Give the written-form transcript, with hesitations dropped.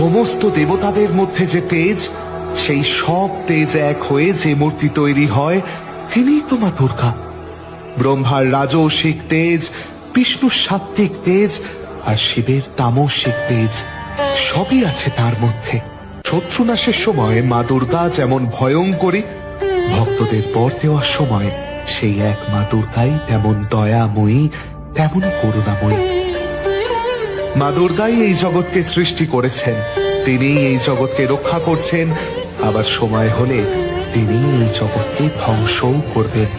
সমস্ত দেবতাদের মধ্যে যে তেজ, সেই সব তেজ এক হয়ে যে মূর্তি তৈরি হয়, তিনিই তো মা দুর্গা। ব্রহ্মার রাজসিক তেজ, বিষ্ণুর সাত্ত্বিক তেজ, আর শিবের তামসিক তেজ সবই আছে তার মধ্যে। শত্রুনাশের সময় মা দুর্গা যেমন ভয়ঙ্করী, ভক্তদের বর দেওয়ার সময় সেই এক মা দুর্গাই তেমন দয়াময়ী, তেমনই করুণাময়ী। মা দুর্গাই এই জগৎকে সৃষ্টি করেছেন, তিনি এই জগৎকে রক্ষা করছেন, আবার সময় হলে তিনি এই জগৎকে ধ্বংসও করবেন।